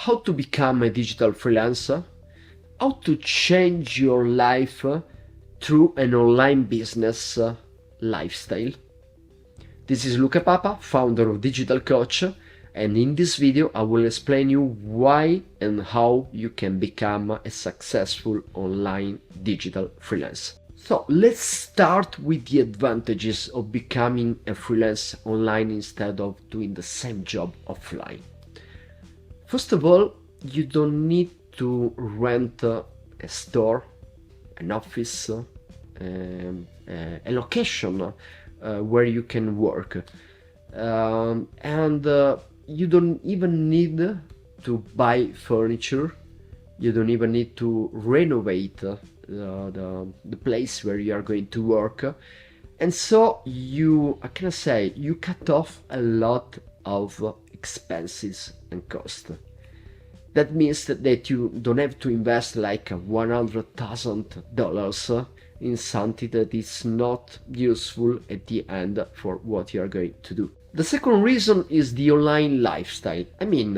how to become a digital freelancer, how to change your life through an online business lifestyle. This is Luca Papa, founder of Digital Coach, and in this video I will explain you why and how you can become a successful online digital freelancer. So let's start with the advantages of becoming a freelance online instead of doing the same job offline. First of all, you don't need to rent a store, an office, a location where you can work, and you don't even need to buy furniture. You don't even need to renovate the place where you are going to work, and so you cut off a lot of expenses and cost. That means that you don't have to invest like $100,000 in something that is not useful at the end for what you are going to do. The second reason is the online lifestyle. in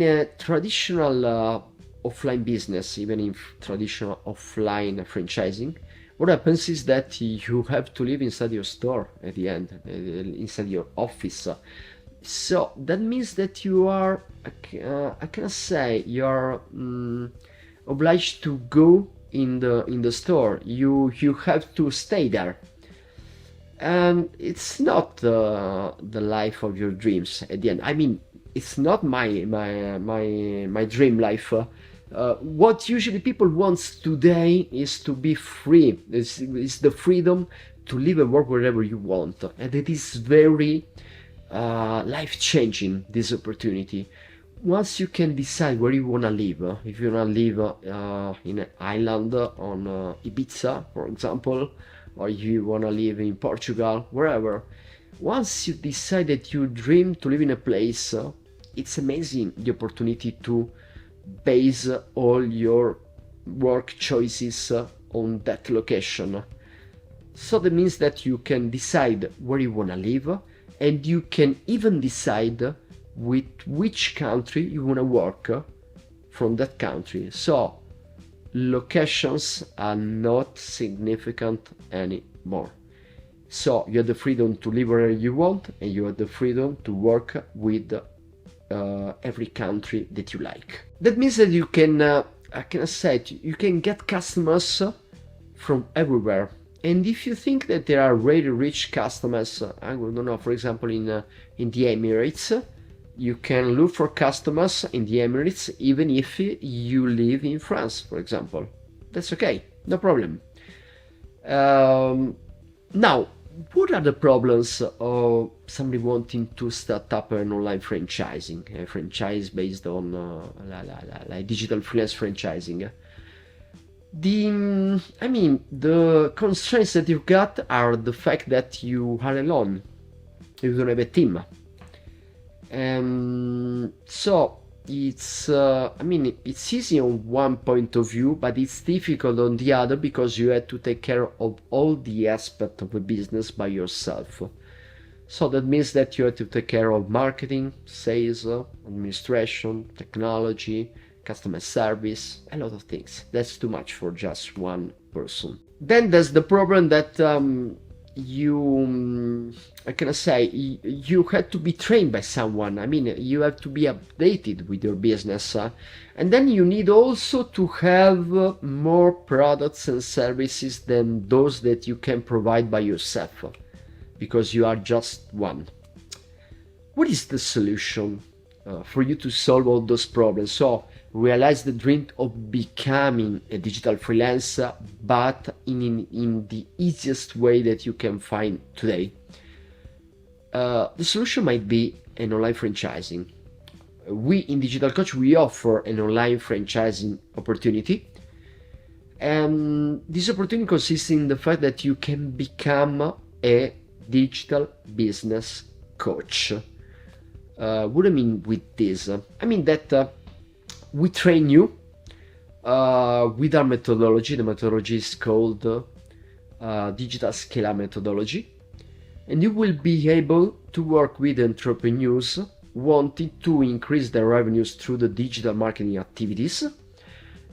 a traditional offline business, even in traditional offline franchising, what happens is that you have to live inside your store at the end, inside your office. So that means that you are, you're obliged to go in the store. You have to stay there, and it's not the life of your dreams at the end. It's not my dream life. What usually people want today is to be free. It's the freedom to live and work wherever you want, and it is very life-changing, this opportunity. Once you can decide where you want to live, if you want to live in an island on Ibiza, for example, or you want to live in Portugal, wherever, once you decide that you dream to live in a place, it's amazing the opportunity to base all your work choices on that location. So that means that you can decide where you want to live, and you can even decide with which country you want to work from that country. So locations are not significant anymore. So you have the freedom to live wherever you want, and you have the freedom to work with every country that you like. That means that you can, you can get customers from everywhere. And if you think that there are really rich customers, I don't know, for example, in the Emirates, you can look for customers in the Emirates even if you live in France, for example. That's okay, no problem. Now, what are the problems of somebody wanting to start up an online franchising, a franchise based on like digital freelance franchising? The constraints that you've got are the fact that you are alone. You don't have a team. So it's it's easy on one point of view, but it's difficult on the other, because you have to take care of all the aspects of a business by yourself. So that means that you have to take care of marketing, sales, administration, technology, customer service, a lot of things. That's too much for just one person. Then there's the problem that you had to be trained by someone. You have to be updated with your business, and then you need also to have more products and services than those that you can provide by yourself, because you are just one. What is the solution for you to solve all those problems? So realize the dream of becoming a digital freelancer, but in the easiest way that you can find today. The solution might be an online franchising. We in Digital Coach, we offer an online franchising opportunity, and this opportunity consists in the fact that you can become a digital business coach. What do I mean with this? We train you with our methodology. The methodology is called Digital Scale Up methodology, and you will be able to work with entrepreneurs wanting to increase their revenues through the digital marketing activities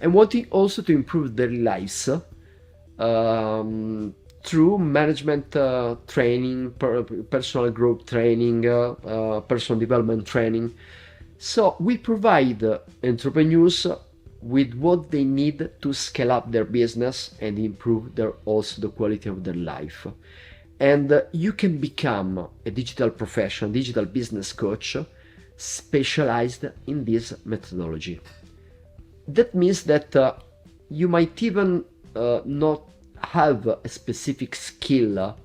and wanting also to improve their lives through management training, personal growth training, personal development training. So we provide entrepreneurs with what they need to scale up their business and improve also the quality of their life. And you can become a digital professional, digital business coach specialized in this methodology. That means that you might even not have a specific skill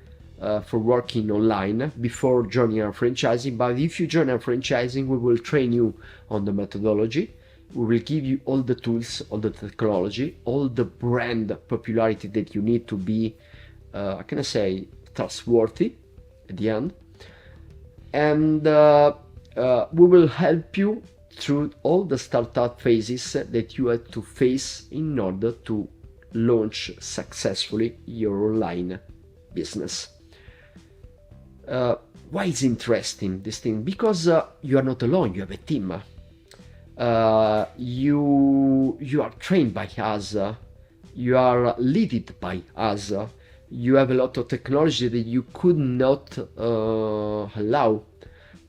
for working online before joining our franchising, but if you join our franchising, we will train you on the methodology. We will give you all the tools, all the technology, all the brand popularity that you need to be, how can I say, trustworthy at the end. And we will help you through all the startup phases that you have to face in order to launch successfully your online business. Why is interesting this thing? Because you are not alone, you have a team. You are trained by us, you are led by us, you have a lot of technology that you could not allow,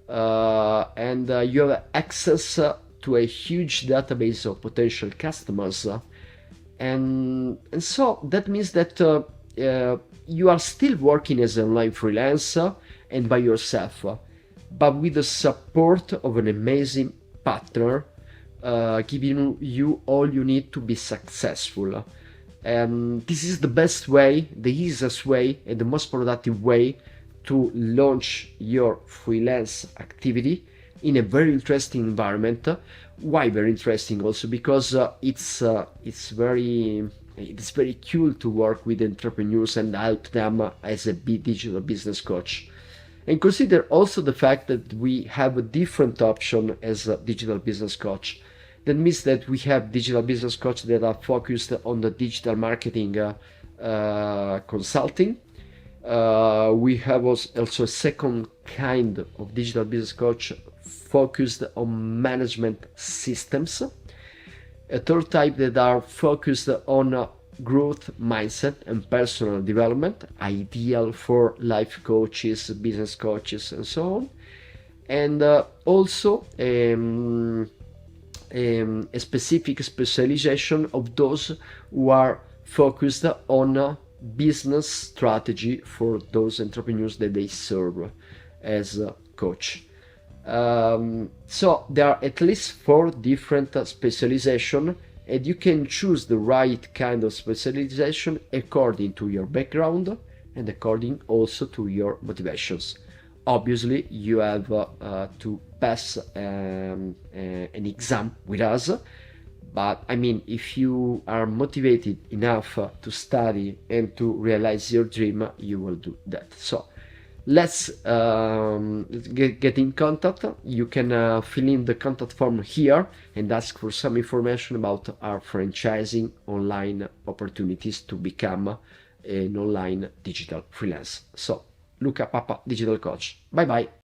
and you have access to a huge database of potential customers, and so that means that you are still working as an online freelancer and by yourself, but with the support of an amazing partner, giving you all you need to be successful. This is the best way, the easiest way, and the most productive way to launch your freelance activity in a very interesting environment. Why very interesting? Also because it's very cool to work with entrepreneurs and help them as a digital business coach. And consider also the fact that we have a different option as a digital business coach. That means that we have digital business coaches that are focused on the digital marketing consulting. We have also a second kind of digital business coach focused on management systems. A third type that are focused on growth mindset and personal development, ideal for life coaches, business coaches, and so on. And also a specific specialization of those who are focused on business strategy for those entrepreneurs that they serve as a coach. So there are at least 4 different specializations, and you can choose the right kind of specialization according to your background and according also to your motivations. Obviously, you have to pass an exam with us, but I mean, if you are motivated enough to study and to realize your dream, you will do that. So let's get in contact. You can fill in the contact form here and ask for some information about our franchising online opportunities to become an online digital freelance. So Luca Papa, Digital Coach. Bye bye.